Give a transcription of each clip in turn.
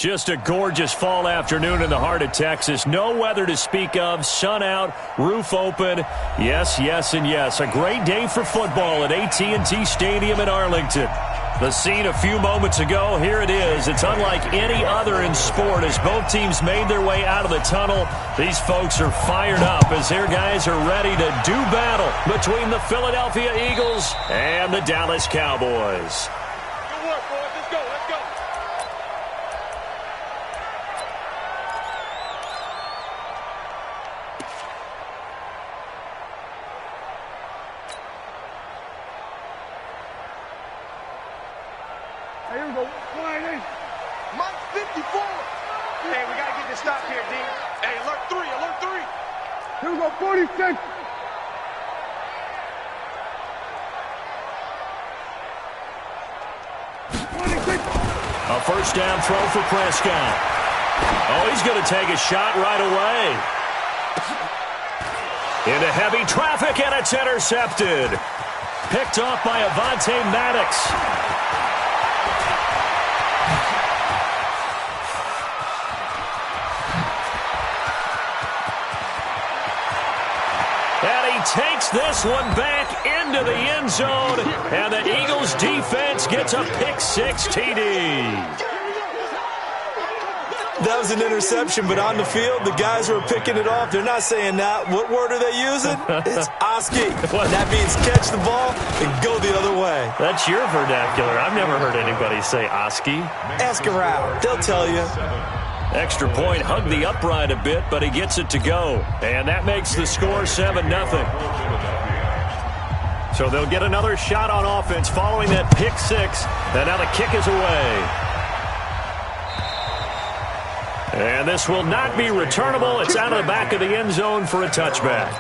Just a gorgeous fall afternoon in the heart of Texas. No weather to speak of. Sun out, roof open. Yes, yes, and yes. A great day for football at AT&T Stadium in Arlington. The scene a few moments ago, here it is. It's unlike any other in sport as both teams made their way out of the tunnel. These folks are fired up as their guys are ready to do battle between the Philadelphia Eagles and the Dallas Cowboys. Good work, boys. Let's go. Let's go. Here we go. Line in. Mike 54. Hey, we got to get this stop here, D. Hey, alert 3, alert 3. Here we go. 46. A first down throw for Prescott. Oh, he's going to take a shot right away. Into heavy traffic, and it's intercepted. Picked off by Avonte Maddox. And he takes this one back into the end zone, and the Eagles defense gets a pick-6 TD. That was an interception, but on the field, the guys who are picking it off, they're not saying that. What word are they using? It's Oski. That means catch the ball and go the other way. That's your vernacular. I've never heard anybody say Oski. Ask around. They'll tell you. Extra point, hugged the upright a bit, but he gets it to go. And that makes the score 7-0. So they'll get another shot on offense following that pick-6. And now the kick is away. And this will not be returnable. It's out of the back of the end zone for a touchback.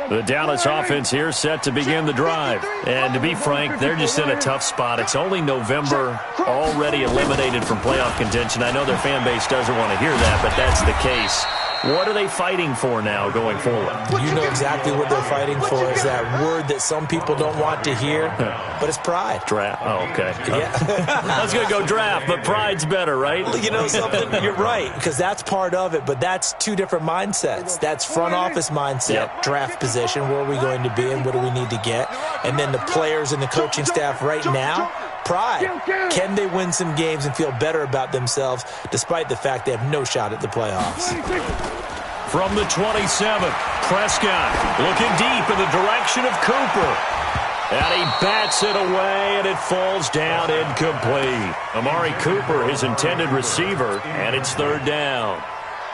The Dallas offense here set to begin the drive. And to be frank, they're just in a tough spot. It's only November, already eliminated from playoff contention. I know their fan base doesn't want to hear that, but that's the case. What are they fighting for now going forward? You know exactly what they're fighting for. Is that word that some people don't want to hear, but it's pride. Draft. Oh, okay. Yeah. I was going to go draft, but pride's better, right? You know something? You're right, because that's part of it, but that's two different mindsets. That's front office mindset, draft position, where are we going to be and what do we need to get? And then the players and the coaching staff right now, pride. Can they win some games and feel better about themselves despite the fact they have no shot at the playoffs? From the 27, Prescott looking deep in the direction of Cooper. And he bats it away, and it falls down incomplete. Amari Cooper, his intended receiver, and it's third down.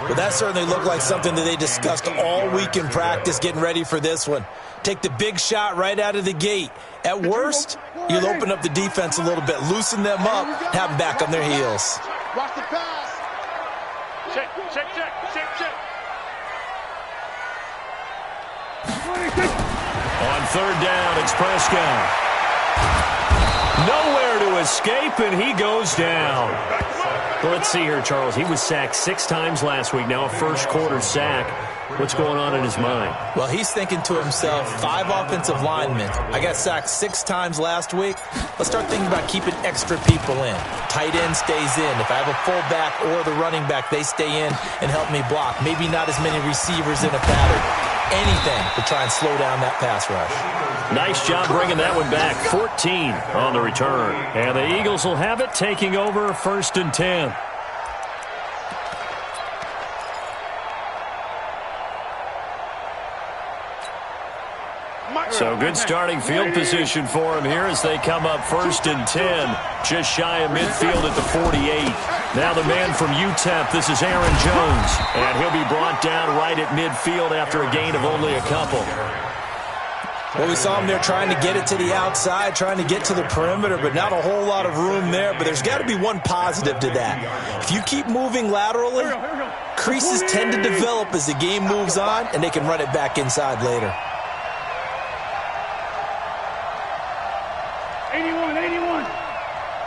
Well, that certainly looked like something that they discussed all week in practice getting ready for this one. Take the big shot right out of the gate. At worst, you'll open up the defense a little bit, loosen them up, have them back on their heels. Watch the pass. Check, check, check, check, check. On third down, it's Prescott. Nowhere to escape, and he goes down. Well, let's see here, Charles. He was sacked 6 times last week. Now a first-quarter sack. What's going on in his mind? Well, he's thinking to himself, 5 offensive linemen. I got sacked 6 times last week. Let's start thinking about keeping extra people in. Tight end stays in. If I have a fullback or the running back, they stay in and help me block. Maybe not as many receivers in a pattern. Anything to try and slow down that pass rush. Nice job bringing that one back. 14 on the return. And the Eagles will have it, taking over 1st and 10. So good starting field position for him here as they come up 1st and 10. Just shy of midfield at the 48. Now the man from UTEP, this is Aaron Jones. And he'll be brought down right at midfield after a gain of only a couple. Well, we saw him there trying to get it to the outside, trying to get to the perimeter, but not a whole lot of room there. But there's got to be one positive to that. If you keep moving laterally, creases tend to develop as the game moves on, and they can run it back inside later. 81, 81.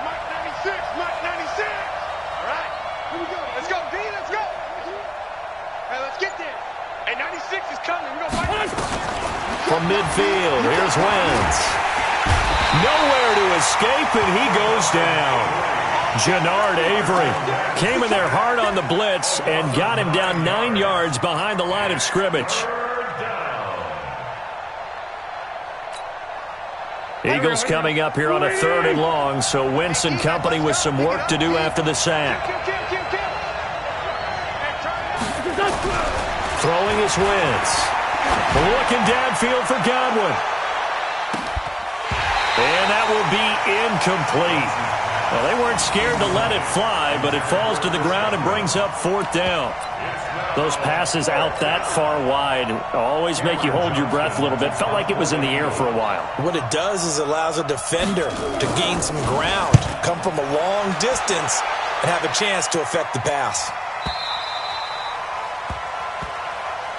Mike 96, Mike 96. All right, here we go. Let's go, D, let's go. Hey, let's get there. Hey, 96 is coming. We're going to fight. From midfield, here Here's Wentz. Nowhere to escape, and he goes down. Jannard Avery came in there hard on the blitz and got him down 9 yards behind the line of scrimmage. Eagles coming up here on a 3rd and long, so Wentz and company with some work to do after the sack. Throwing is Wentz. Looking downfield for Godwin. And that will be incomplete. Well, they weren't scared to let it fly, but it falls to the ground and brings up 4th down. Those passes out that far wide always make you hold your breath a little bit. Felt like it was in the air for a while. What it does is it allows a defender to gain some ground, come from a long distance, and have a chance to affect the pass.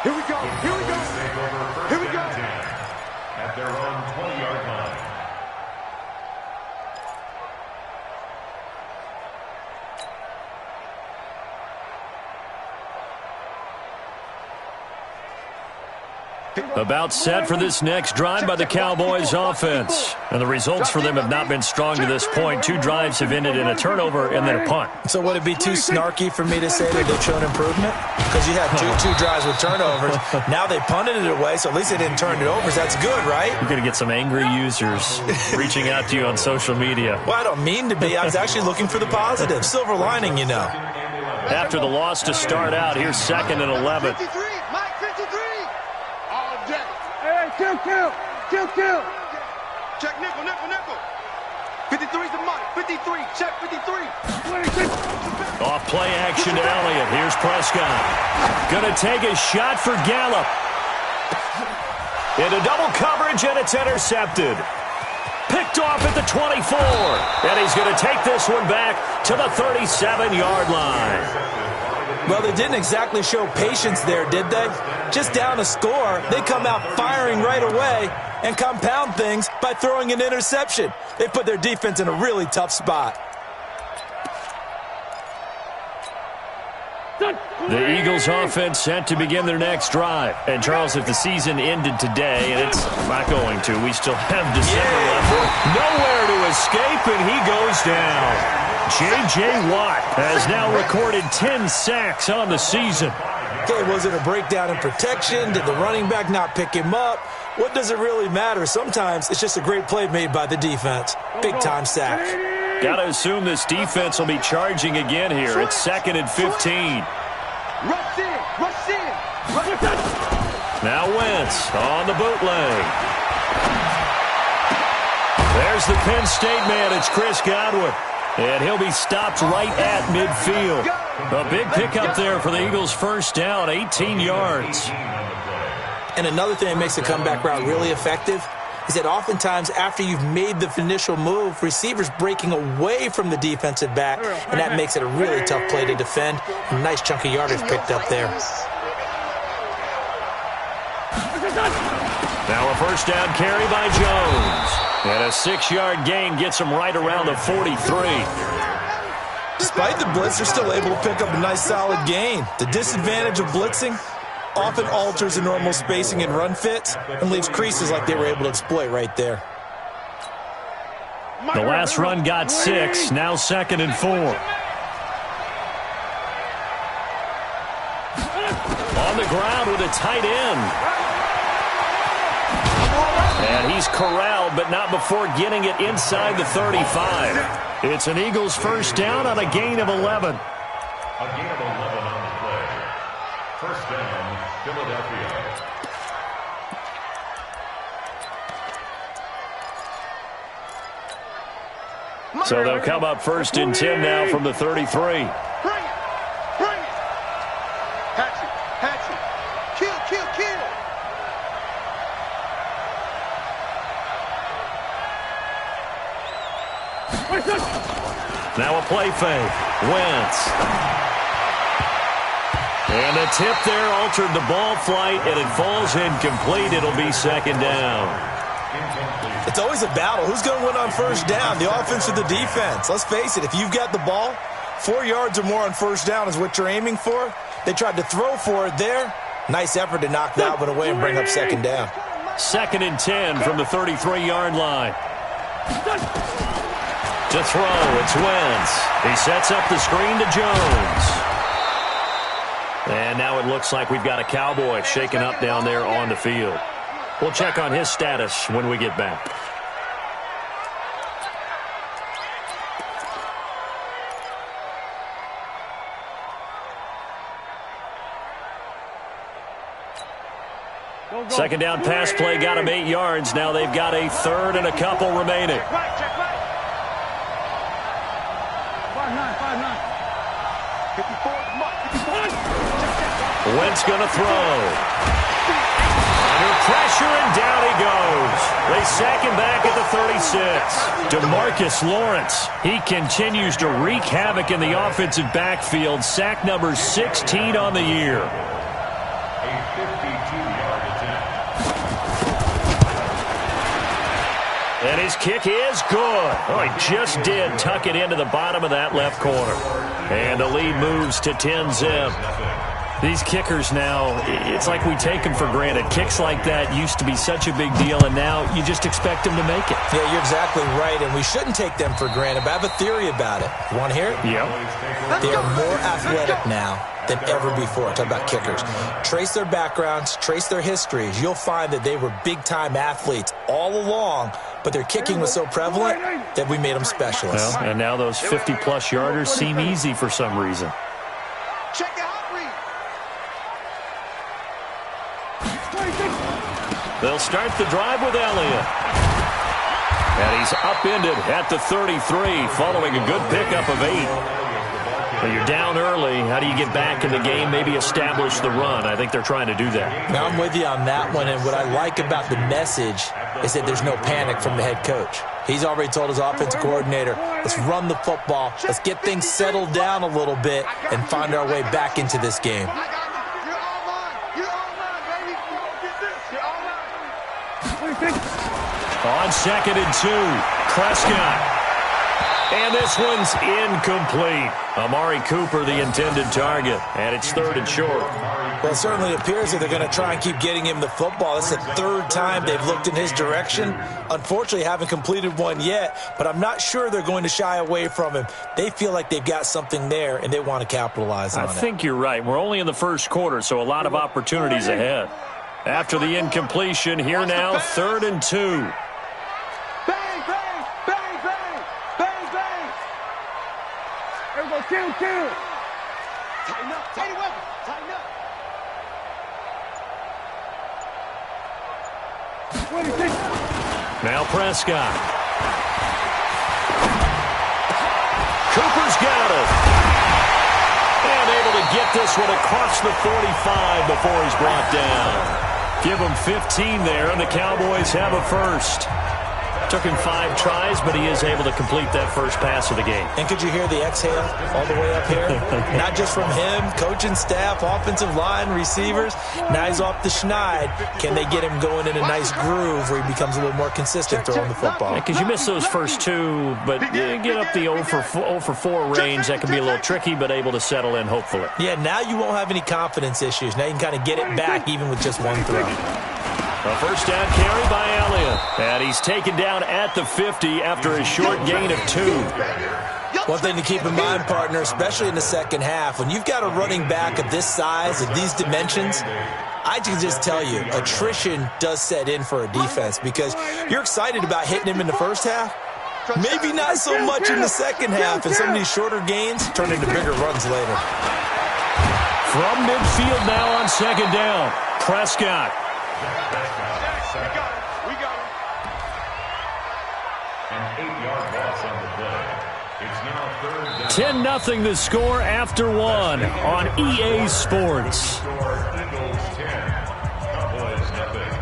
Here we go. Here we go. Here we go. At their own 20-yard line. About set for this next drive by the Cowboys offense. And the results for them have not been strong to this point. 2 drives have ended in a turnover and then a punt. So would it be too snarky for me to say that they've shown improvement? Because you had two drives with turnovers. Now they punted it away, so at least they didn't turn it over. So that's good, right? You're going to get some angry users reaching out to you on social media. Well, I don't mean to be. I was actually looking for the positive. Silver lining, you know. After the loss to start out, here's 2nd and 11. 53. Mike 53. All day. Hey, kill. Check nickel, nickel, nickel. 53's the Mike. 53. Check 53. 26. Off play action to Elliott. Here's Prescott. Gonna take a shot for Gallup. Into double coverage, and it's intercepted. Picked off at the 24. And he's going to take this one back to the 37-yard line. Well, they didn't exactly show patience there, did they? Just down a score, they come out firing right away and compound things by throwing an interception. They put their defense in a really tough spot. The Eagles offense set to begin their next drive. And Charles, if the season ended today, and it's not going to, we still have December left. Nowhere to escape, and he goes down. J.J. Watt has now recorded 10 sacks on the season. Okay, was it a breakdown in protection? Did the running back not pick him up? What does it really matter? Sometimes it's just a great play made by the defense. Big-time sack. Got to assume this defense will be charging again here. It's 2nd and 15. Rush in. Now Wentz on the bootleg. There's the Penn State man. It's Chris Godwin. And he'll be stopped right at midfield. A big pickup there for the Eagles' first down, 18 yards. And another thing that makes the comeback route really effective is that oftentimes after you've made the initial move, receivers breaking away from the defensive back, and that makes it a really tough play to defend. A nice chunk of yardage picked up there. Now a first down carry by Jones. And a 6-yard gain gets him right around the 43. Despite the blitz, they're still able to pick up a nice solid gain. The disadvantage of blitzing often alters the normal spacing and run fits and leaves creases like they were able to exploit right there. The last run got 6, now 2nd and 4. On the ground with a tight end. And he's corralled, but not before getting it inside the 35. It's an Eagles first down on a gain of 11. A gain of 11 on the play. First down, Philadelphia. So they'll come up 1st and 10 now from the 33. Bring it. Hatchet. Kill. Now a play fake. Wentz. And a tip there altered the ball flight, and it falls incomplete. It'll be 2nd down. It's always a battle. Who's going to win on first down, the offense or the defense? Let's face it, if you've got the ball, 4 yards or more on first down is what you're aiming for. They tried to throw for it there. Nice effort to knock that one away and bring up 2nd down. 2nd and 10 from the 33-yard line. To throw, it's Wentz. He sets up the screen to Jones. And now it looks like we've got a Cowboy shaken up down there on the field. We'll check on his status when we get back. Second down pass play got him 8 yards. Now they've got a 3rd and a couple remaining. Wentz going to throw. Under pressure, and down he goes. They sack him back at the 36. DeMarcus Lawrence, he continues to wreak havoc in the offensive backfield. Sack number 16 on the year. And his kick is good. Oh, he just did tuck it into the bottom of that left corner. And the lead moves to 10-zip. These kickers now, it's like we take them for granted. Kicks like that used to be such a big deal, and now you just expect them to make it. Yeah, you're exactly right, and we shouldn't take them for granted. But I have a theory about it. You want to hear it? Yeah. They are more athletic now than ever before. Talk about kickers. Trace their backgrounds, trace their histories. You'll find that they were big-time athletes all along, but their kicking was so prevalent that we made them specialists. Well, and now those 50-plus yarders seem easy for some reason. Check the hot read. They'll start the drive with Elliott. And he's upended at the 33 following a good pickup of 8. Well, you're down early. How do you get back in the game, maybe establish the run? I think they're trying to do that. Now, I'm with you on that one, and what I like about the message is that there's no panic from the head coach. He's already told his offensive coordinator, let's run the football, let's get things settled down a little bit and find our way back into this game. On 2nd and 2, Prescott. And this one's incomplete. Amari Cooper, the intended target, and it's 3rd and short. Well, it certainly appears that they're going to try and keep getting him the football. It's the 3rd time they've looked in his direction. Unfortunately, haven't completed one yet, but I'm not sure they're going to shy away from him. They feel like they've got something there, and they want to capitalize on it. I think you're right. We're only in the first quarter, so a lot of opportunities ahead. After the incompletion, here now, 3rd and 2. Bang, bang, bang, bang, bang, bang. Here we go, kill. Tighten up, tighten up, tighten up. 26. Now Prescott. Cooper's got it. And able to get this one across the 45 before he's brought down. Give him 15 there, and the Cowboys have a first. Took him 5 tries, but he is able to complete that first pass of the game. And could you hear the exhale all the way up here? Not just from him, coaching staff, offensive line, receivers. Now he's off the schneid. Can they get him going in a nice groove where he becomes a little more consistent throwing the football? Because you miss those first 2, but get up the 0 for 4 range. That can be a little tricky, but able to settle in, hopefully. Yeah, now you won't have any confidence issues. Now you can kind of get it back even with just one throw. A first down carry by Elliott. And he's taken down at the 50 after a short gain of 2. One thing to keep in mind, partner, especially in the second half, when you've got a running back of this size, of these dimensions, I can just tell you, attrition does set in for a defense because you're excited about hitting him in the first half. Maybe not so much in the second half, and some of these shorter gains turn into bigger runs later. From midfield now on 2nd down, Prescott. We got him. An 8-yard loss on the play. It's now 3rd down. 10-0 the score after 1 on EA Sports. Eagles 10, Cowboys nothing.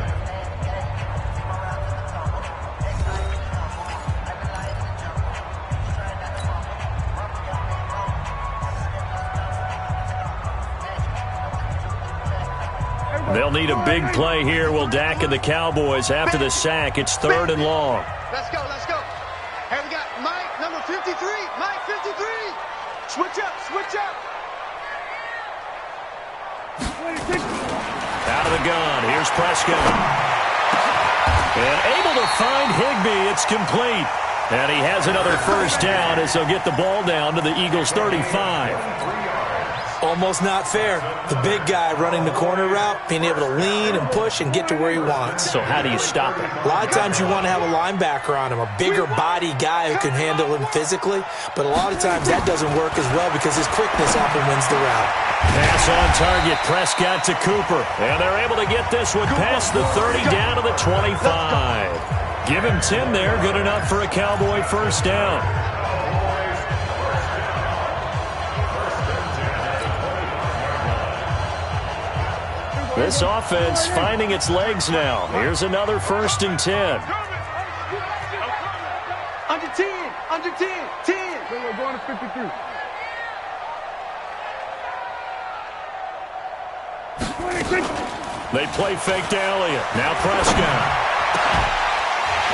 They'll need a big play here. Will Dak and the Cowboys after the sack. It's 3rd and long. Let's go, let's go. Hey, we got Mike, number 53. Mike, 53. Switch up, switch up. 26. Out of the gun. Here's Prescott. And able to find Higbee. It's complete. And he has another first down as they'll get the ball down to the Eagles' 35. Almost not fair. The big guy running the corner route, being able to lean and push and get to where he wants. So how do you stop it? A lot of times you want to have a linebacker on him, a bigger body guy who can handle him physically. But a lot of times that doesn't work as well because his quickness often wins the route. Pass on target. Prescott to Cooper. And they're able to get this one past the 30 down to the 25. Give him 10 there. Good enough for a Cowboy first down. This offense finding its legs now. Here's another 1st and 10. Under 10, under 10, 10. We're going to 53. 26. They play fake to Elliott. Now Prescott.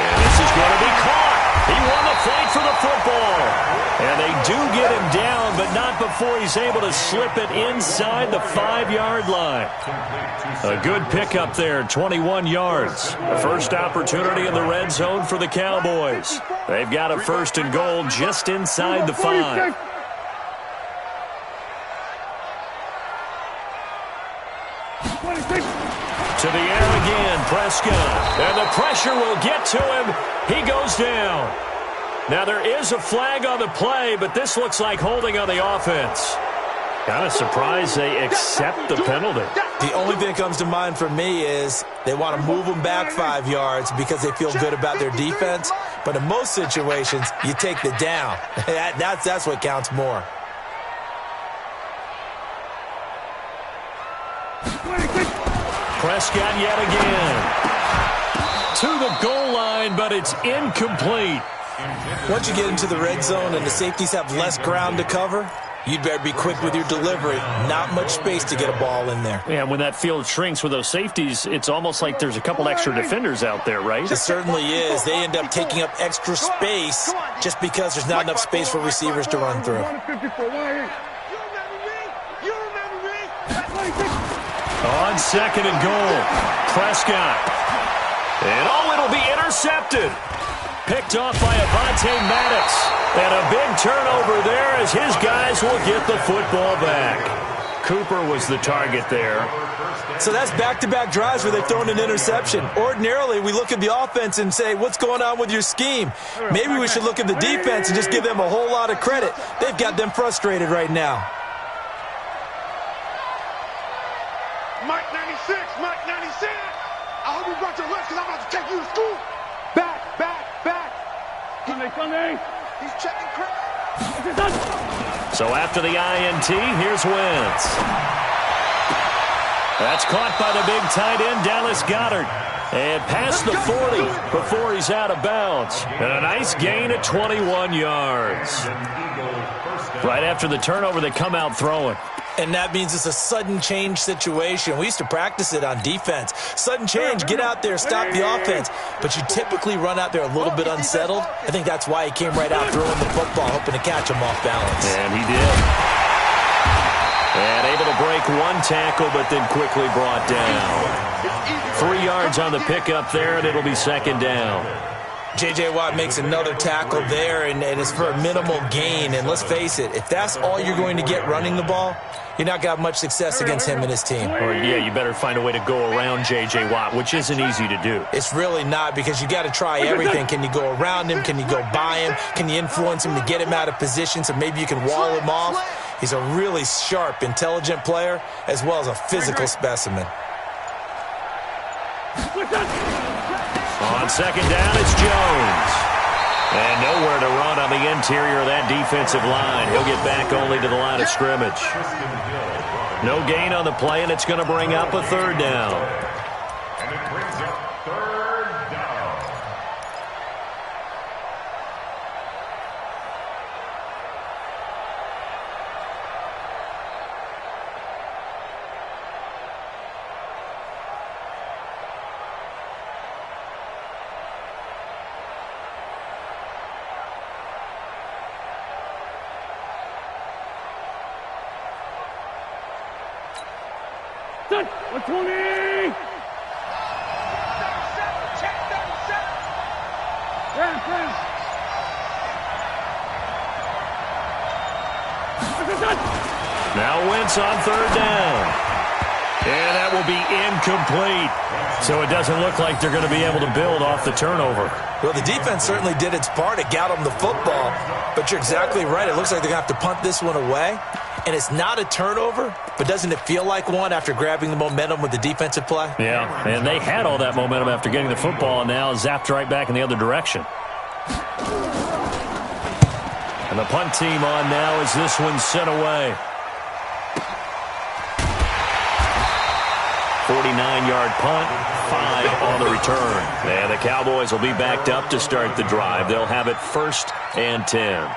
And this is going to be caught. He won the fight for the football. And they do get him down, but not before he's able to slip it inside the 5-yard line. A good pickup there, 21 yards. The first opportunity in the red zone for the Cowboys. They've got a 1st and goal just inside the 5. To the air again, Prescott. And the pressure will get to him. He goes down. Now there is a flag on the play, but this looks like holding on the offense. Kind of surprised they accept the penalty. The only thing that comes to mind for me is they want to move them back 5 yards because they feel good about their defense. But in most situations, you take the down. That's what counts more. Prescott yet again. To the goal line, but it's incomplete. Once you get into the red zone and the safeties have less ground to cover, you'd better be quick with your delivery. Not much space to get a ball in there. Yeah, when that field shrinks with those safeties, it's almost like there's a couple extra defenders out there, right? It certainly is. They end up taking up extra space just because there's not enough space for receivers to run through. On 2nd and goal, Prescott. And it'll be intercepted. Picked off by Avonte Maddox. And a big turnover there as his guys will get the football back. Cooper was the target there. So that's back-to-back drives where they've thrown an interception. Ordinarily, we look at the offense and say, what's going on with your scheme? Maybe we should look at the defense and just give them a whole lot of credit. They've got them frustrated right now. Mike 96, Mike 96. I hope you brought your lunch because I'm about to take you to school. Back. Coming. He's checking crap. So after the INT, here's Wentz. That's caught by the big tight end, Dallas Goedert. And past the 40 before he's out of bounds. And a nice gain of 21 yards. Right after the turnover, they come out throwing. And that means it's a sudden change situation. We used to practice it on defense. Sudden change, get out there, stop the offense. But you typically run out there a little bit unsettled. I think that's why he came right out throwing the football, hoping to catch him off balance. And he did. And able to break one tackle, but then quickly brought down. 3 yards on the pickup there, and it'll be 2nd down. J.J. Watt makes another tackle there, and it's for a minimal gain. And let's face it, if that's all you're going to get running the ball, you're not going to have much success against him and his team. Or, yeah, you better find a way to go around J.J. Watt, which isn't easy to do. It's really not, because you got to try everything. Can you go around him? Can you go by him? Can you influence him to get him out of position so maybe you can wall him off? He's a really sharp, intelligent player, as well as a physical specimen. On 2nd down, it's Jones. And nowhere to run on the interior of that defensive line. He'll get back only to the line of scrimmage. No gain on the play, and it's going to bring up a 3rd down. And it brings up 3rd down. Now Wentz on third down. And that will be incomplete. So it doesn't look like they're going to be able to build off the turnover. Well, the defense certainly did its part. It got them the football. But you're exactly right. It looks like they're going to have to punt this one away. And it's not a turnover, but doesn't it feel like one after grabbing the momentum with the defensive play? Yeah, and they had all that momentum after getting the football and now zapped right back in the other direction. And the punt team on now as this one's sent away. 49-yard punt, 5 on the return. And the Cowboys will be backed up to start the drive. They'll have it 1st and 10.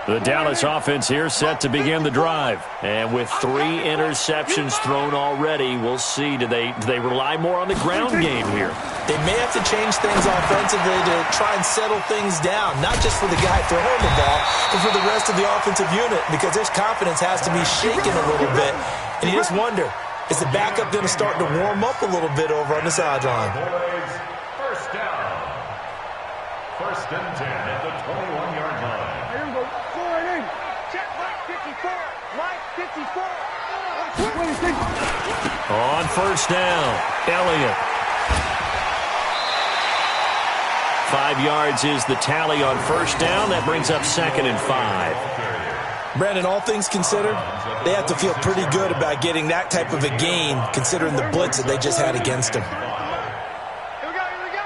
The Dallas offense here set to begin the drive. And with 3 interceptions thrown already, we'll see. Do they rely more on the ground game here? They may have to change things offensively to try and settle things down, not just for the guy throwing the ball, but for the rest of the offensive unit, because their confidence has to be shaken a little bit. And you just wonder, is the backup going to start to warm up a little bit over on the sideline? First down. 1st and 10 at the 21-yard line. Here we go. 4 and 8. Check Mike 54. Mike 54. 26. On 1st down, Elliott. 5 yards is the tally on 1st down. That brings up 2nd and 5. Brandon, all things considered, they have to feel pretty good about getting that type of a gain, considering the blitz that they just had against them. Here we go, here we go.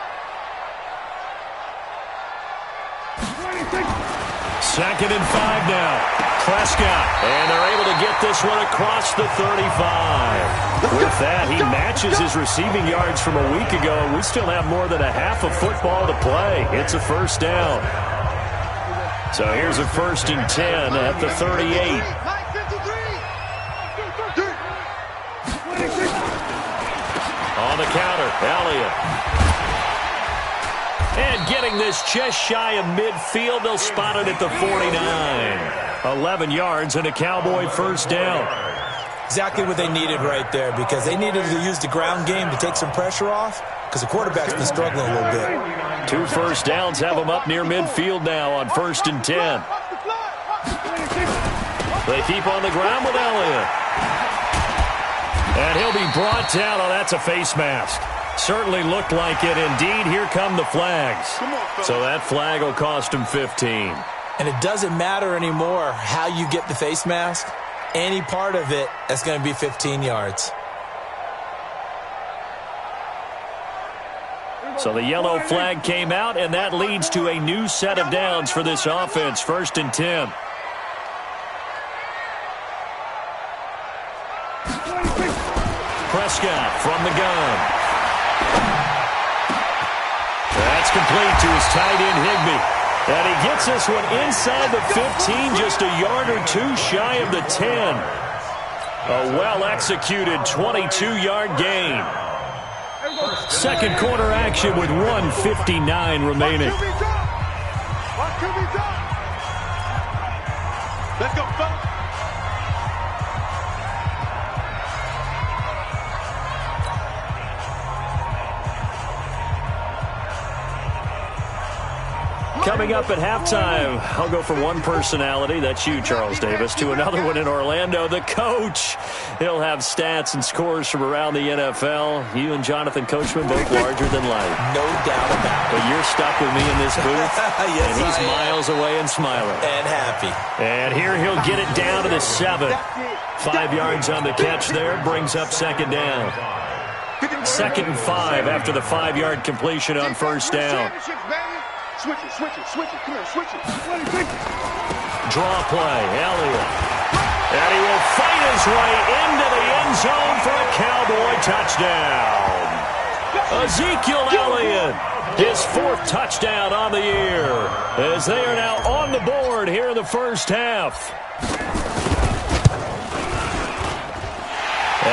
2nd and 5 now. Prescott, and they're able to get this one across the 35. With that, he matches his receiving yards from a week ago, and we still have more than a half of football to play. It's a 1st down. So here's a 1st and 10 at the 38. Mike 53. On the counter, Elliott. And getting this just shy of midfield, they'll spot it at the 49. 11 yards and a Cowboy 1st down. Exactly what they needed right there, because they needed to use the ground game to take some pressure off, because the quarterback's been struggling a little bit. 2 first downs have them up near midfield now on 1st and 10. They keep on the ground with Elliott. And he'll be brought down. Oh, that's a face mask. Certainly looked like it. Indeed, here come the flags. So that flag will cost him 15. And it doesn't matter anymore how you get the face mask. Any part of it, that's going to be 15 yards. So the yellow flag came out, and that leads to a new set of downs for this offense. 1st and 10. Prescott from the gun. That's complete to his tight end, Higbee. And he gets this one inside the 15, just a yard or 2 shy of the 10. A well-executed 22-yard gain. 2nd quarter action with 1:59 remaining. What could be done? Let's go, fellas. Coming up at halftime, I'll go from one personality, that's you, Charles Davis, to another one in Orlando, the coach. He'll have stats and scores from around the NFL. You and Jonathan Coachman, both larger than life. No doubt about it. But you're stuck with me in this booth, Yes, and he's I am. miles away and smiling. And happy. And here he'll get it down to the 7. 5 yards on the catch there, brings up 2nd down. 2nd and 5 after the 5-yard completion on 1st down. Switch it, switch it, switch it. Come here, switch it. Draw play, Elliott. And he will fight his way into the end zone for a Cowboy touchdown. Ezekiel Elliott, his 4th touchdown on the year, as they are now on the board here in the 1st half.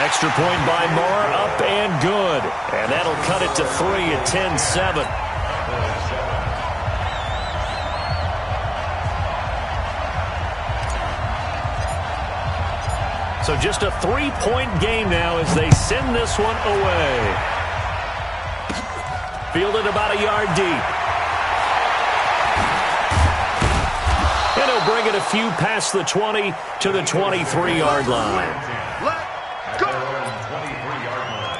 Extra point by Moore, up and good. And that'll cut it to 3 at 10-7. So just a 3-point game now as they send this one away. Fielded about a yard deep. And he'll bring it a few past the 20 to the 23-yard line. At their own 23-yard line.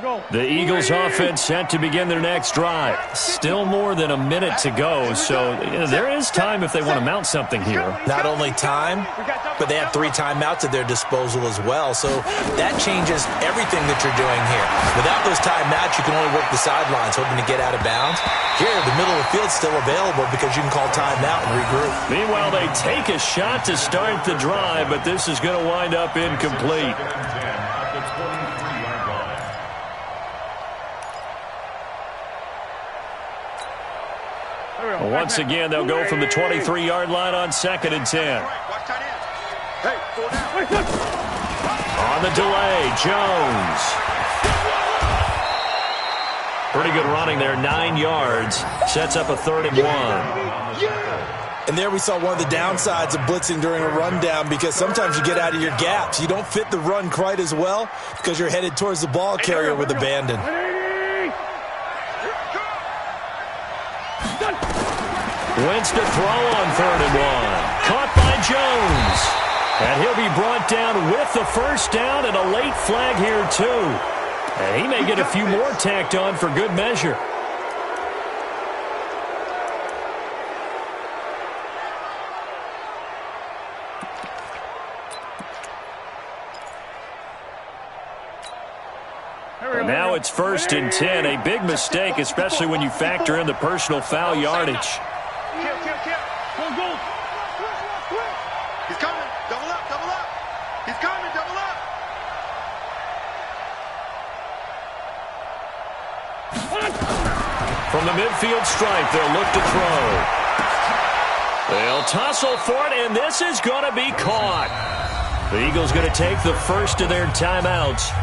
Go. The Eagles offense set to begin their next drive. Still more than a minute to go, so there is time if they want to mount something here. Not only time, but they have 3 timeouts at their disposal as well, so that changes everything that you're doing here. Without those timeouts, you can only work the sidelines, hoping to get out of bounds. Here, the middle of the field's still available because you can call timeout and regroup. Meanwhile, they take a shot to start the drive, but this is going to wind up incomplete. At the 23-yard line. Once again, they'll go from the 23-yard line on 2nd and 10. Hey, pull down. On the delay, Jones. Pretty good running there, 9 yards. Sets up a 3rd and 1. And there we saw one of the downsides of blitzing during a rundown because sometimes you get out of your gaps. You don't fit the run quite as well because you're headed towards the ball carrier with abandon. Wentz to throw on 3rd and 1. Caught by Jones. And he'll be brought down with the first down and a late flag here too. And he may get a few more tacked on for good measure. And now it's 1st and 10. A big mistake, especially when you factor in the personal foul yardage. Go. He's coming. Double up. He's coming. Double up. From the midfield stripe, they'll look to throw. They'll tussle for it, and this is going to be caught. The Eagles going to take the first of their timeouts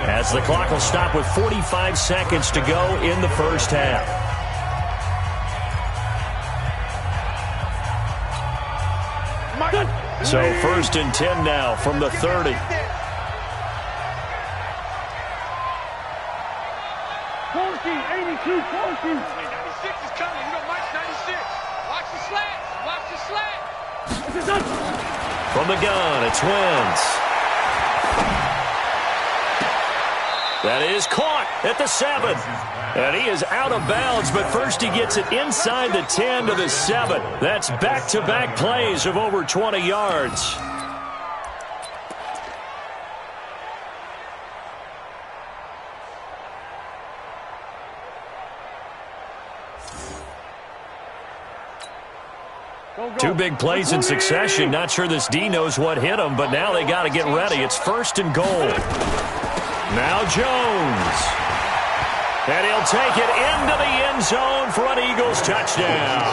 as the clock will stop with 45 seconds to go in the first half. So 1st and 10 now from the 30. 40, 82, 40. Hey, 96 is coming. You know Mike's 96. Watch the slat. This is done. From the gun, it's Wentz. That is caught at the 7. And he is out of bounds, but first he gets it inside the 10 to the 7. That's back-to-back plays of over 20 yards. Two big plays in succession. Not sure this D knows what hit him, but now they got to get ready. It's 1st and goal. Now Jones. And he'll take it into the end zone for an Eagles touchdown.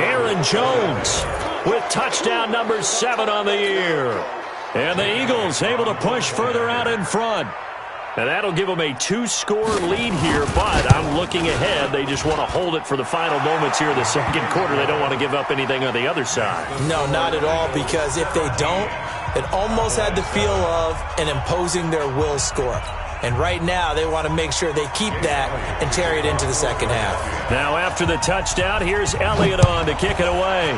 Aaron Jones with touchdown number 7 on the year. And the Eagles able to push further out in front. And that'll give them a 2-score lead here, but I'm looking ahead. They just want to hold it for the final moments here in the second quarter. They don't want to give up anything on the other side. No, not at all, because if they don't, it almost had the feel of an imposing their will score. And right now, they want to make sure they keep that and carry it into the second half. Now, after the touchdown, here's Elliott on to kick it away.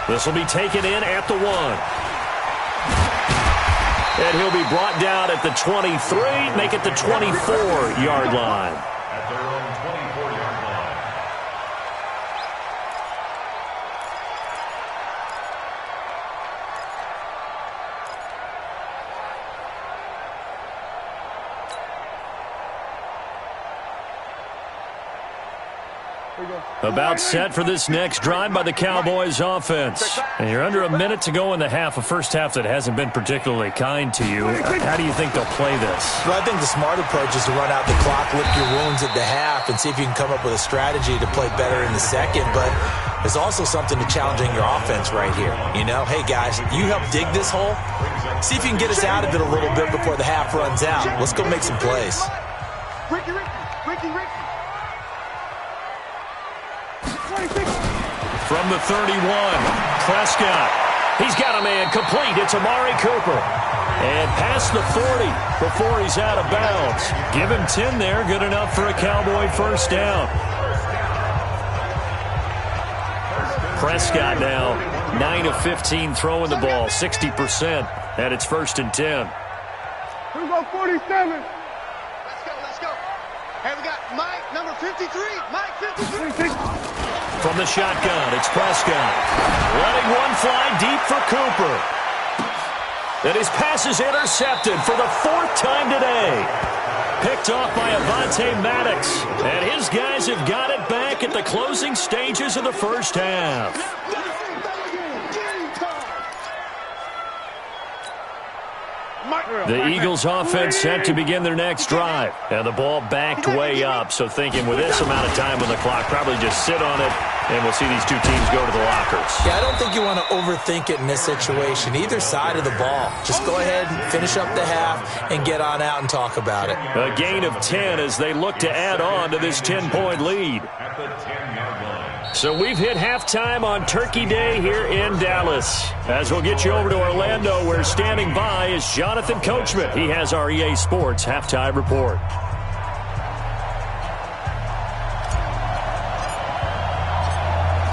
This will be taken in at the 1. And he'll be brought down at the 23, make it the 24-yard line. At their own 24-yard line. About set for this next drive by the Cowboys offense. And you're under a minute to go in the half, a first half that hasn't been particularly kind to you. How do you think they'll play this? Well, I think the smart approach is to run out the clock, lick your wounds at the half, and see if you can come up with a strategy to play better in the second. But there's also something to challenging your offense right here. You know, hey, guys, you help dig this hole. See if you can get us out of it a little bit before the half runs out. Let's go make some plays. Ricky. From the 31, Prescott. He's got a man complete. It's Amari Cooper. And past the 40 before he's out of bounds. Give him 10 there. Good enough for a Cowboy first down. Prescott now 9 of 15 throwing the ball, 60%. And it's 1st and 10. Here we go, 47. Let's go. Hey, we got Mike, number 53. Mike, 53. From the shotgun, it's Prescott. Letting one fly deep for Cooper. And his pass is intercepted for the 4th time today. Picked off by Avonte Maddox. And his guys have got it back at the closing stages of the first half. The Eagles offense set to begin their next drive. And the ball backed way up. So thinking with this amount of time on the clock, probably just sit on it. And we'll see these two teams go to the lockers. Yeah, I don't think you want to overthink it in this situation. Either side of the ball. Just go ahead and finish up the half and get on out and talk about it. A gain of 10 as they look to add on to this 10-point lead. At the 10-yard line. So we've hit halftime on Turkey Day here in Dallas. As we'll get you over to Orlando, where standing by is Jonathan Coachman. He has our EA Sports halftime report.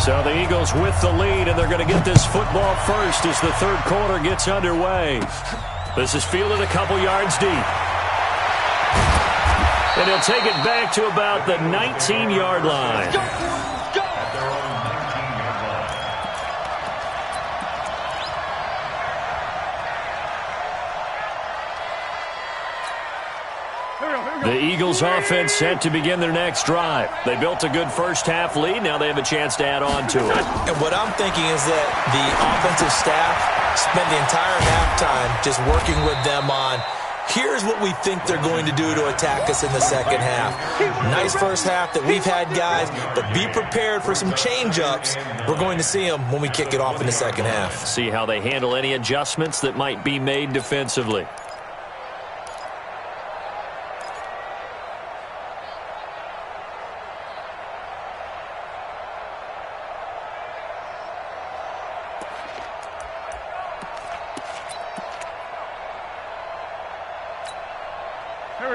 So the Eagles with the lead, and they're going to get this football first as the third quarter gets underway. This is fielded a couple yards deep. And he'll take it back to about the 19-yard line. The Eagles offense set to begin their next drive. They built a good first half lead. Now they have a chance to add on to it. And what I'm thinking is that the offensive staff spent the entire halftime just working with them on, here's what we think they're going to do to attack us in the second half. Nice first half that we've had, guys, but be prepared for some change-ups. We're going to see them when we kick it off in the second half. See how they handle any adjustments that might be made defensively.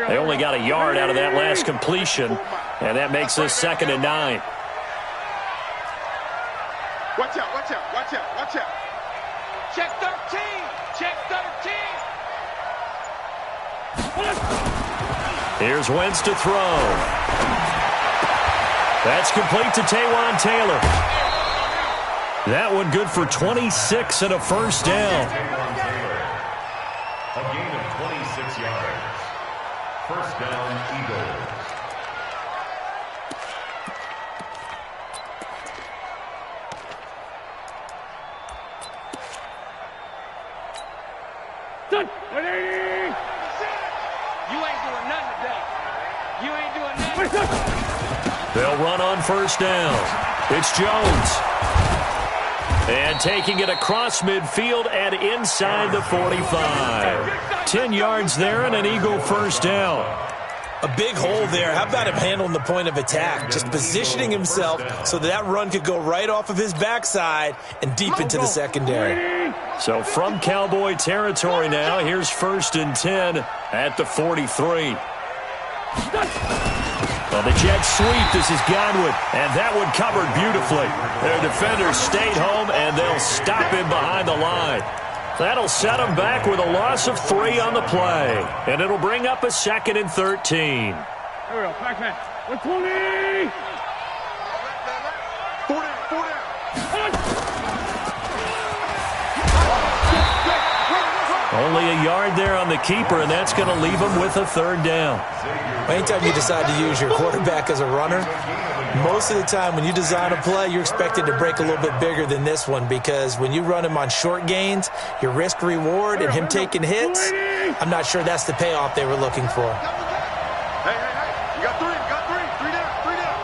They only got a yard out of that last completion, and that makes us 2nd and 9. Watch out, watch out, watch out, watch out. Check 13. Check 13. Here's Wentz to throw. That's complete to Taywan Taylor. That one good for 26 and a first down. A gain of 26 yards. First down, Eagles. Done. 180. You ain't doing nothing today. You ain't doing nothing. They'll run on first down. It's Jones. And taking it across midfield and inside the 45. 10 yards there and an Eagle first down. A big hole there. How about him handling the point of attack? Just positioning himself so that run could go right off of his backside and deep into the secondary. So from Cowboy territory now, here's 1st and 10 at the 43. Well, the jet sweep, this is Godwin, and that one covered beautifully. Their defenders stayed home, and they'll stop him behind the line. That'll set them back with a loss of 3 on the play, and it'll bring up a 2nd and 13. Here we go, back man. 120. 40. Only a yard there on the keeper, and that's going to leave them with a 3rd down. Anytime you decide to use your quarterback as a runner, most of the time when you design a play, you're expected to break a little bit bigger than this one, because when you run him on short gains, your risk-reward and him taking hits, I'm not sure that's the payoff they were looking for. Hey, you got 3, you got 3. 3 down, 3 down.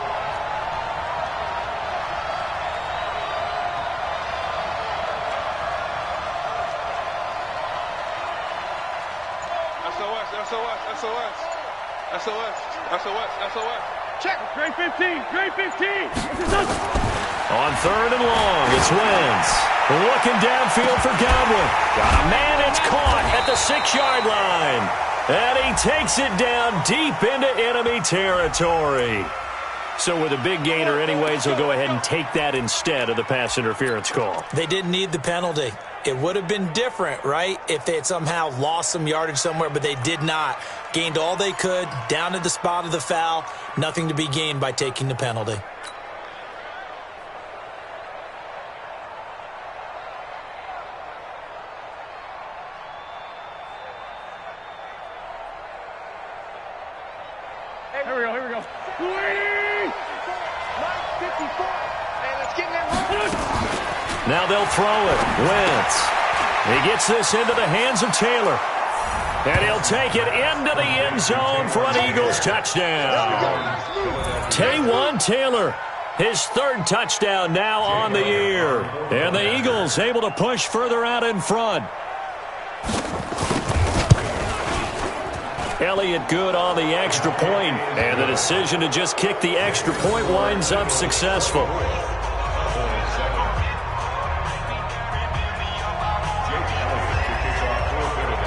SOS. Check. Grade 15. Grade 15. This is us. On 3rd and long, it's Wentz. Looking downfield for Godwin. Got a man, it's caught at the 6-yard line. And he takes it down deep into enemy territory. So with a big gainer anyways, he'll go ahead and take that instead of the pass interference call. They didn't need the penalty. It would have been different, right, if they had somehow lost some yardage somewhere, but they did not. Gained all they could, down to the spot of the foul. Nothing to be gained by taking the penalty. Here we go. 280! 54. And it's getting that wrong. Now they'll throw it. Wentz. He gets this into the hands of Taylor. And he'll take it into the end zone for an Eagles touchdown. Taywan Taylor, his 3rd touchdown now on the year. And the Eagles able to push further out in front. Elliott good on the extra point, and the decision to just kick the extra point winds up successful.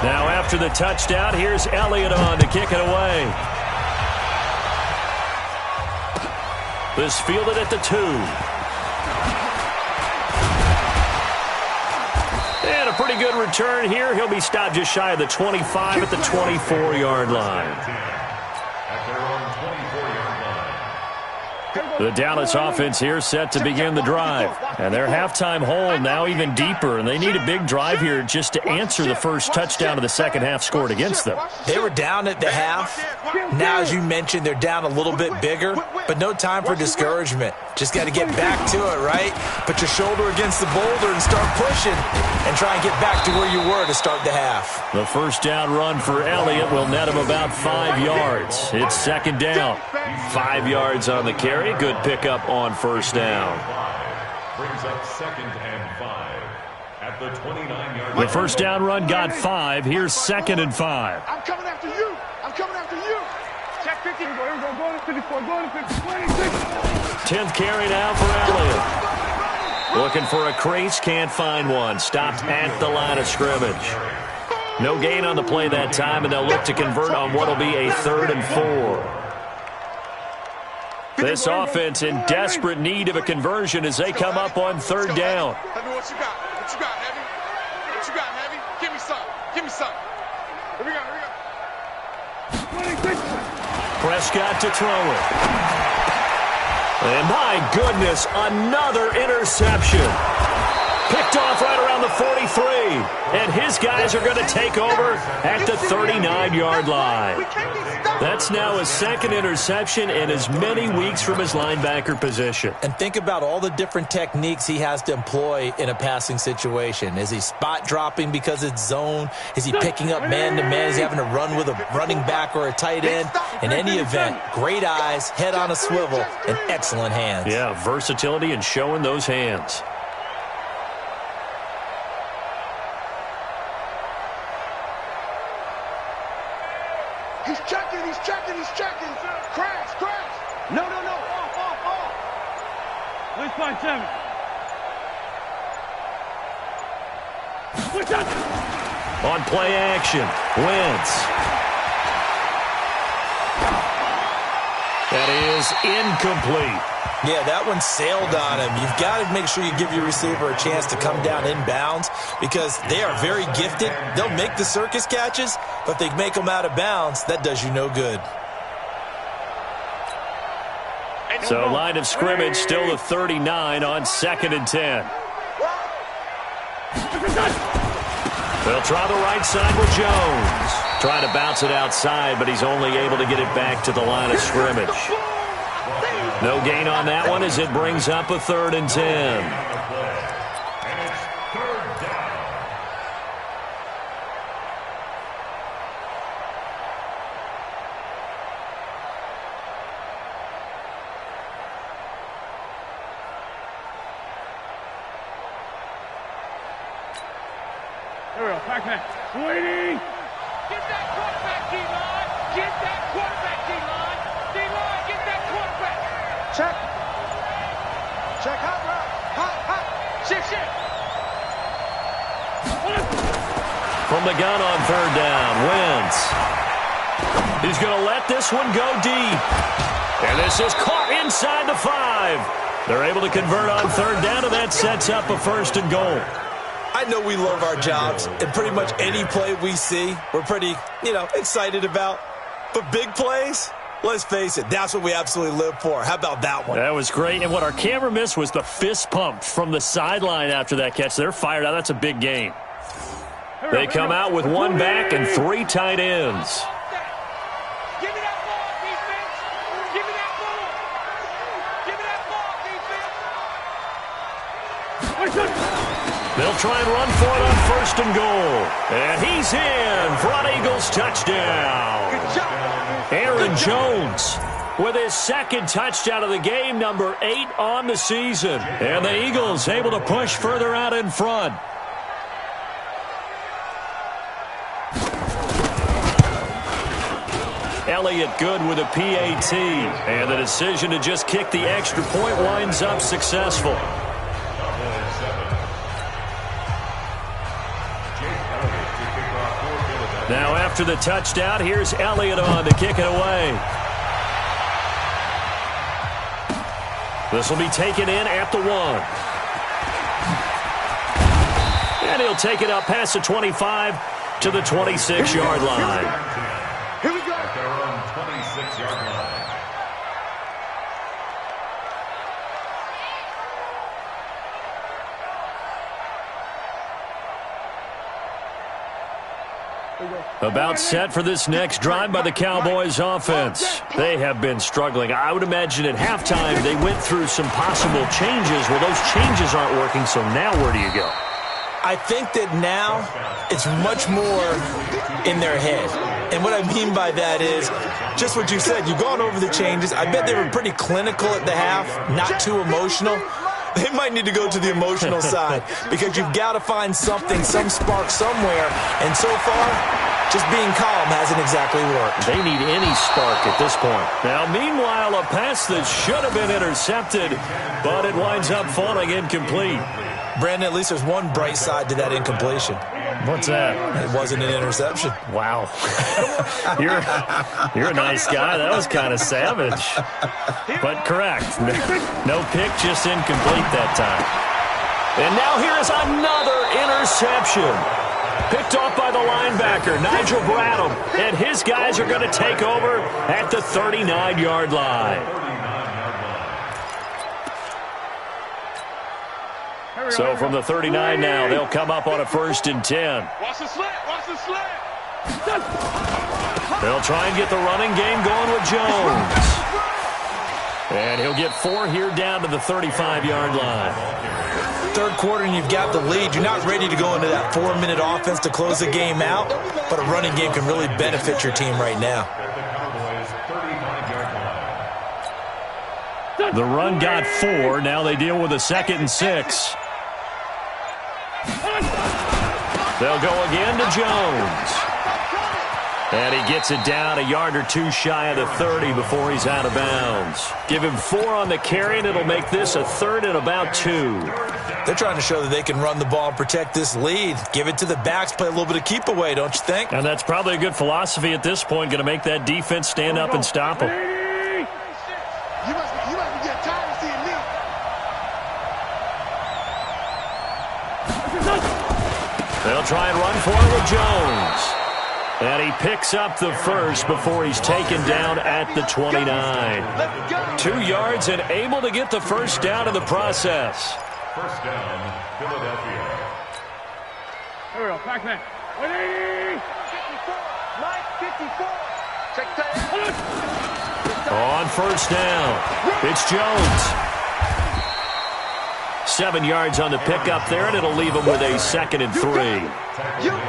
Now after the touchdown, here's Elliott on to kick it away. This fielded at the 2. And a pretty good return here. He'll be stopped just shy of the 25 at the 24-yard line. The Dallas offense here set to begin the drive. And their halftime hole now even deeper. And they need a big drive here just to answer the first touchdown of the second half scored against them. They were down at the half. Now, as you mentioned, they're down a little bit bigger. But no time for discouragement. Just got to get back to it, right? Put your shoulder against the boulder and start pushing. And try and get back to where you were to start the half. The first down run for Elliott will net him about 5 yards. It's second down. 5 yards on the carry. Good pickup on first down. Brings up 2nd and 5 at the 29-yard line. The first down run got 5. Here's 2nd and 5. I'm coming after you. I'm coming after you. Check 50. Here we go. Go to 54. Go to 50. 26. 10th carry now for Elliott. Looking for a crease, can't find one. Stopped at the line of scrimmage. No gain on the play that time, and they'll look to convert on what will be a 3rd and 4. This offense in desperate need of a conversion as they come up on 3rd down. Tell me what you got. What you got, Heavy? What you got, Heavy? Give me some. Give me some. Here we go. Here we go. 26. Prescott to throw it. And my goodness, another interception. Picked off right around the 43. And his guys are going to take over at the 39-yard line. That's now his 2nd interception in as many weeks from his linebacker position. And think about all the different techniques he has to employ in a passing situation. Is he spot dropping because it's zone? Is he picking up man-to-man? Is he having to run with a running back or a tight end? In any event, great eyes, head on a swivel, and excellent hands. Yeah, versatility and showing those hands. He's checking. Crash. No. Off. Let's find 7. What's up? On play action, Wentz. That is incomplete. Yeah, that one sailed on him. You've got to make sure you give your receiver a chance to come down inbounds because they are very gifted. They'll make the circus catches, but if they make them out of bounds, that does you no good. So line of scrimmage still the 39 on 2nd and 10. They'll try the right side with Jones. Trying to bounce it outside, but he's only able to get it back to the line of scrimmage. No gain on that one as it brings up a 3rd and 10. Here we go. Backman. 280. Get that quarterback, D-line. Get that quarterback, D-line. D-line, get that quarterback. Check. Hot route. Hot. Shift. From the gun on third down, Wentz. He's going to let this one go deep. And this is caught inside the 5. They're able to convert on third down, and that sets up a 1st and goal. I know we love our jobs, and pretty much any play we see, we're pretty, excited about. But big plays, let's face it, that's what we absolutely live for. How about that one? That was great. And what our camera missed was the fist pump from the sideline after that catch. They're fired out. That's a big game. They come out with 1 back and 3 tight ends. Give me that ball, defense. Give me that ball. Give me that ball, defense. They'll try and run for it on 1st and goal. And he's in for an Eagles touchdown. Good job. Aaron Jones with his 2nd touchdown of the game, number 8 on the season. And the Eagles able to push further out in front. Elliott good with a PAT. And the decision to just kick the extra point winds up successful. Now after the touchdown, here's Elliott on to kick it away. This will be taken in at the 1. And he'll take it up past the 25 to the 26-yard line. Here we go. At their own 26-yard line. About set for this next drive by the Cowboys offense. They have been struggling. I would imagine at halftime they went through some possible changes. Well, those changes aren't working, so now where do you go? I think that now it's much more in their head. And what I mean by that is just what you said. You've gone over the changes. I bet they were pretty clinical at the half, not too emotional. They might need to go to the emotional side because you've got to find something, some spark somewhere. And so far, just being calm hasn't exactly worked. They need any spark at this point. Now, meanwhile, a pass that should have been intercepted, but it winds up falling incomplete. Brandon, at least there's one bright side to that incompletion. What's that? It wasn't an interception. Wow. You're a nice guy. That was kind of savage. But correct. No pick, just incomplete that time. And now here is another interception. Picked off by the linebacker, Nigel Bradham. And his guys are going to take over at the 39-yard line. So from the 39 now, they'll come up on a 1st and 10. Watch the slant. Watch the slant. They'll try and get the running game going with Jones. And he'll get 4 here down to the 35-yard line. Third quarter and you've got the lead. You're not ready to go into that 4-minute offense to close the game out, but a running game can really benefit your team right now. The run got 4. Now they deal with a 2nd and 6. They'll go again to Jones. And he gets it down a yard or 2 shy of the 30 before he's out of bounds. Give him 4 on the carry, and it'll make this a 3rd and about 2. They're trying to show that they can run the ball and protect this lead. Give it to the backs, play a little bit of keep away, don't you think? And that's probably a good philosophy at this point, going to make that defense stand up and stop them. You must be getting tired of seeing me. They'll try and run for it with Jones. And he picks up the 1st before he's taken down at the 29. 2 yards and able to get the 1st down in the process. 1st down, Philadelphia. Here we go. Back man. 180. 54. Mike, 54. On 1st down, it's Jones. 7 yards on the pickup there, and it'll leave him with a 2nd and 3.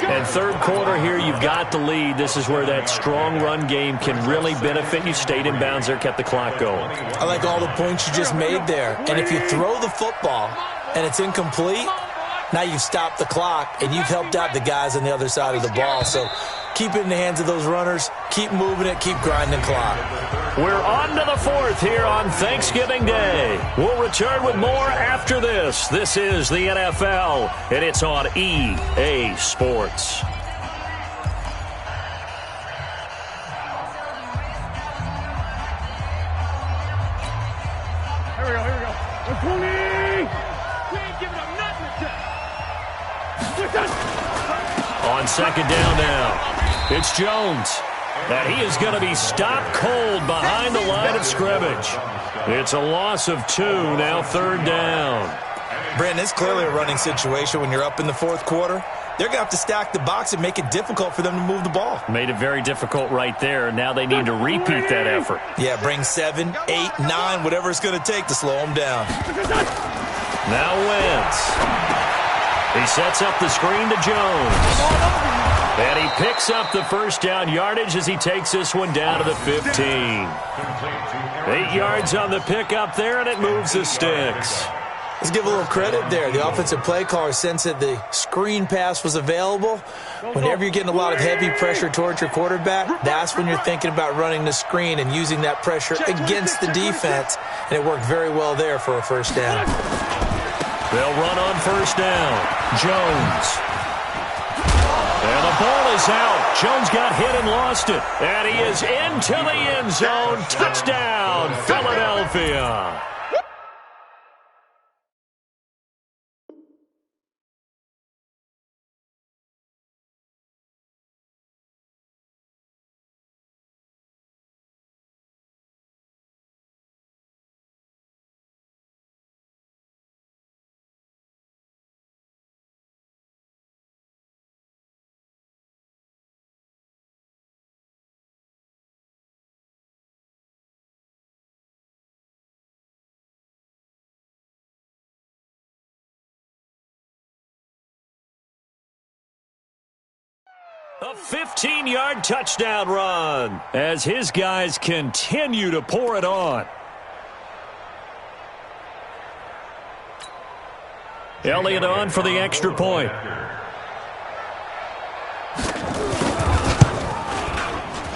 And third quarter here, you've got the lead. This is where that strong run game can really benefit you. Stayed in bounds there, kept the clock going. I like all the points you just made there. And if you throw the football and it's incomplete, now you've stopped the clock and you've helped out the guys on the other side of the ball. So keep it in the hands of those runners. Keep moving it. Keep grinding the clock. We're on to the 4th here on Thanksgiving Day. We'll return with more after this. This is the NFL, and it's on EA Sports. On second down now, it's Jones. And he is going to be stopped cold behind the line of scrimmage. It's a loss of 2, now third down. Brandon, it's clearly a running situation when you're up in the fourth quarter. They're going to have to stack the box and make it difficult for them to move the ball. Made it very difficult right there. Now they need to repeat that effort. Yeah, bring 7, 8, 9, whatever it's going to take to slow them down. Now Wentz. He sets up the screen to Jones. And he picks up the first down yardage as he takes this one down to the 15. 8 yards on the pickup there, and it moves the sticks. Let's give a little credit there. The offensive play caller sensed that the screen pass was available. Whenever you're getting a lot of heavy pressure towards your quarterback, that's when you're thinking about running the screen and using that pressure against the defense. And it worked very well there for a first down. They'll run on first down. Jones. And the ball is out. Jones got hit and lost it. And he is into the end zone. Touchdown, Philadelphia. A 15-yard touchdown run as his guys continue to pour it on. Elliott on for the extra point.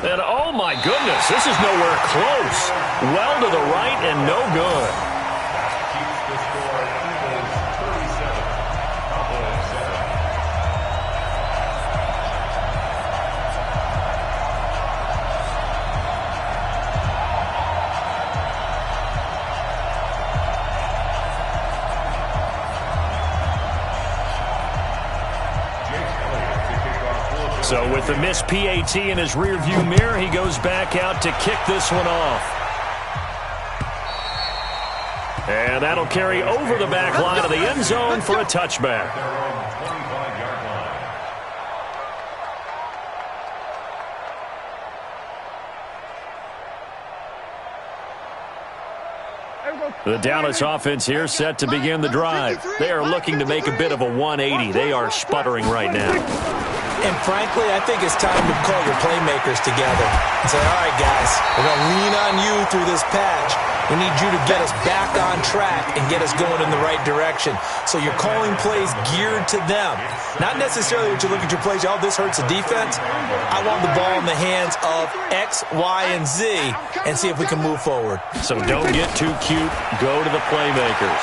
And oh my goodness, this is nowhere close. Well to the right and no good. So with the missed PAT in his rearview mirror, he goes back out to kick this one off. And that'll carry over the back line of the end zone for a touchback. The Dallas offense here set to begin the drive. They are looking to make a bit of a 180. They are sputtering right now. And frankly, I think it's time to call your playmakers together and say, all right, guys, we're going to lean on you through this patch. We need you to get us back on track and get us going in the right direction. So you're calling plays geared to them. Not necessarily that you look at your plays, oh, this hurts the defense. I want the ball in the hands of X, Y, and Z and see if we can move forward. So don't get too cute. Go to the playmakers.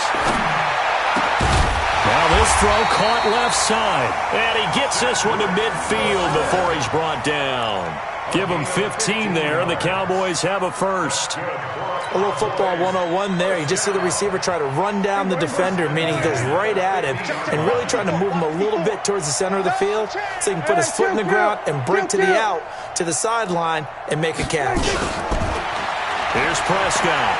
Now this throw caught left side. And he gets this one to midfield before he's brought down. Give him 15 there, and the Cowboys have a first. A little football 101 there. You just see the receiver try to run down the defender, meaning he goes right at him and really trying to move him a little bit towards the center of the field so he can put his foot in the ground and break to the out, to the sideline, and make a catch. Here's Prescott.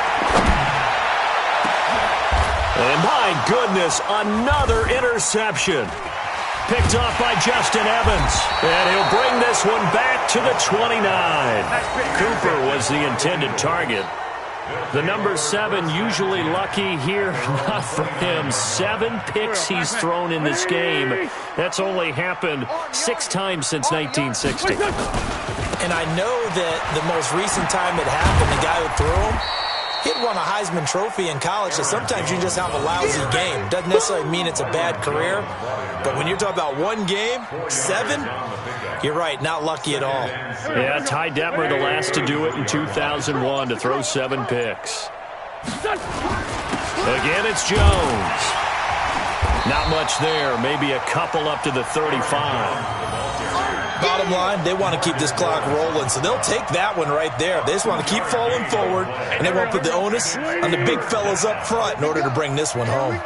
And my goodness, another interception. Picked off by Justin Evans. And he'll bring this one back to the 29. Cooper was the intended target. The number 7 usually lucky here. Not for him. 7 picks he's thrown in this game. That's only happened 6 times since 1960. And I know that the most recent time it happened, the guy who threw him, he'd won a Heisman Trophy in college, so sometimes you just have a lousy game. Doesn't necessarily mean it's a bad career, but when you're talking about one game, 7, you're right, not lucky at all. Yeah, Ty Detmer, the last to do it in 2001, to throw 7 picks. Again, it's Jones. Not much there, maybe a couple up to the 35. Bottom line, they want to keep this clock rolling, so they'll take that one right there. They just want to keep falling forward, and they won't put the onus on the big fellas up front in order to bring this one home.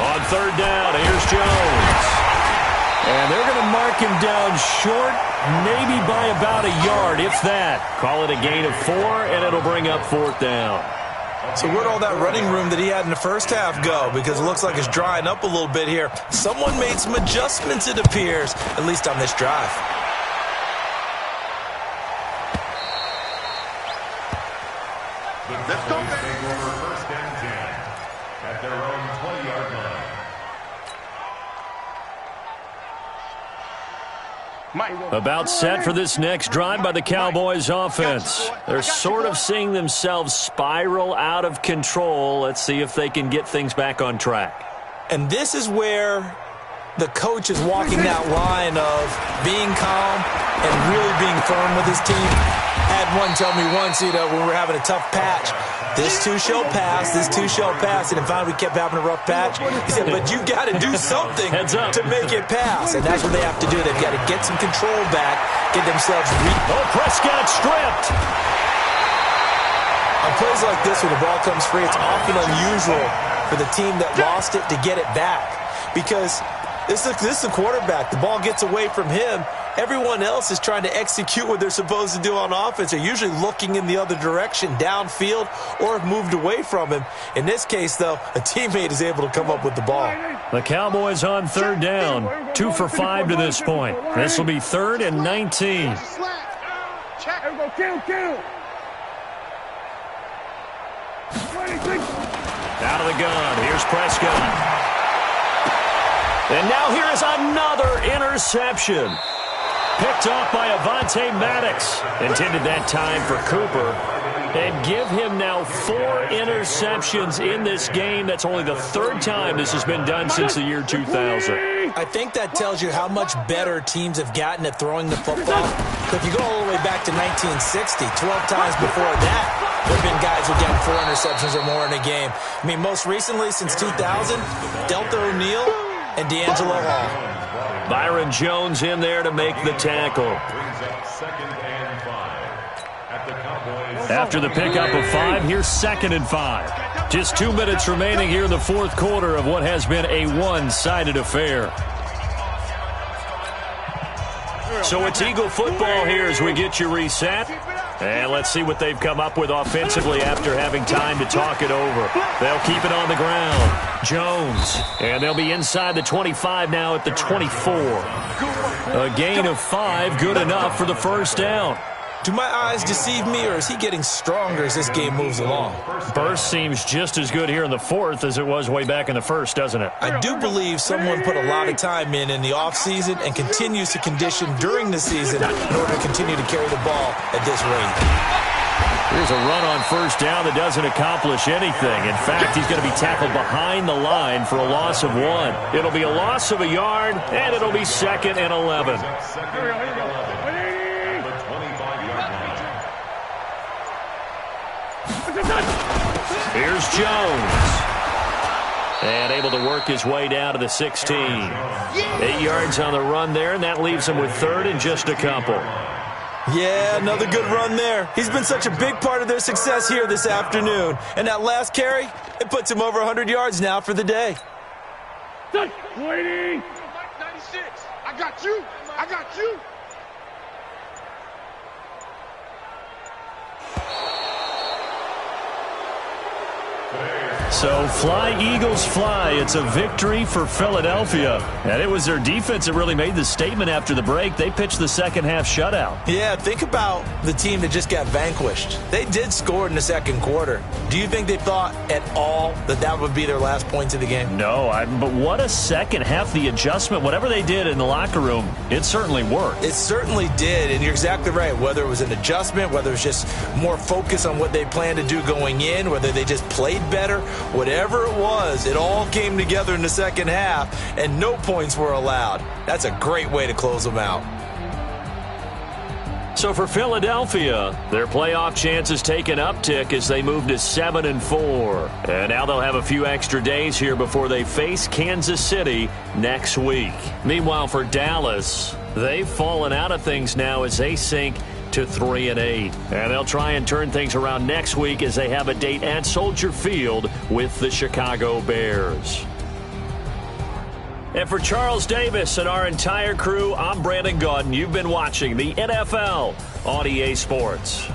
On third down, here's Jones. And they're going to mark him down short, maybe by about a yard, if that. Call it a gain of 4, and it'll bring up fourth down. So where'd all that running room that he had in the first half go? Because it looks like it's drying up a little bit here. Someone made some adjustments, it appears, at least on this drive. Let's go. Take over first and 10 at their own 20-yard line. About set for this next drive by the Cowboys offense. They're sort of seeing themselves spiral out of control. Let's see if they can get things back on track. And this is where the coach is walking that line of being calm and really being firm with his team. I had one tell me once, when we were having a tough patch, this too shall pass, this too shall pass, and finally we kept having a rough patch. He said, but you got to do something to make it pass, and that's what they have to do. They've got to get some control back, get themselves Prescott stripped. On plays like this, when the ball comes free, it's often unusual for the team that lost it to get it back, because this is the quarterback. The ball gets away from him. Everyone else is trying to execute what they're supposed to do on offense. They're usually looking in the other direction, downfield, or have moved away from him. In this case, though, a teammate is able to come up with the ball. The Cowboys on third down, 2 for 5 to this point. This will be 3rd and 19. There we go, kill. Out of the gun, here's Prescott. And now here is another interception. Picked off by Avonte Maddox. Intended that time for Cooper. And give him now 4 interceptions in this game. That's only the 3rd time this has been done since the year 2000. I think that tells you how much better teams have gotten at throwing the football. So if you go all the way back to 1960, 12 times before that, there have been guys who get 4 interceptions or more in a game. I mean, most recently, since 2000, Delta O'Neal and D'Angelo Hall. Byron Jones in there to make the tackle. After the pickup of 5, here's 2nd and 5. Just 2 minutes remaining here in the 4th quarter of what has been a one-sided affair. So it's Eagle football here as we get you reset. And let's see what they've come up with offensively after having time to talk it over. They'll keep it on the ground. Jones. And they'll be inside the 25 now at the 24. A gain of 5, good enough for the first down. Do my eyes deceive me, or is he getting stronger as this game moves along? Burst seems just as good here in the 4th as it was way back in the 1st, doesn't it? I do believe someone put a lot of time in the offseason and continues to condition during the season in order to continue to carry the ball at this rate. Here's a run on first down that doesn't accomplish anything. In fact, he's going to be tackled behind the line for a loss of 1. It'll be a loss of a yard, and it'll be 2nd and 11. Here's Jones. And able to work his way down to the 16. 8 yards on the run there, and that leaves him with 3rd and just a couple. Yeah, another good run there. He's been such a big part of their success here this afternoon. And that last carry, it puts him over 100 yards now for the day. Waiting. 96. I got you. So fly, Eagles, fly. It's a victory for Philadelphia. And it was their defense that really made the statement after the break. They pitched the second half shutout. Yeah, think about the team that just got vanquished. They did score in the 2nd quarter. Do you think they thought at all that that would be their last points of the game? No, but what a second half. The adjustment, whatever they did in the locker room, it certainly worked. It certainly did, and you're exactly right. Whether it was an adjustment, whether it was just more focus on what they planned to do going in, whether they just played better, whatever it was, it all came together in the second half, and no points were allowed. That's a great way to close them out. So for Philadelphia, their playoff chances take an uptick as they move to 7-4. And now they'll have a few extra days here before they face Kansas City next week. Meanwhile, for Dallas, they've fallen out of things now as they sink to 3-8. And they'll try and turn things around next week as they have a date at Soldier Field with the Chicago Bears. And for Charles Davis and our entire crew, I'm Brandon Gaudin. You've been watching the NFL on EA Sports.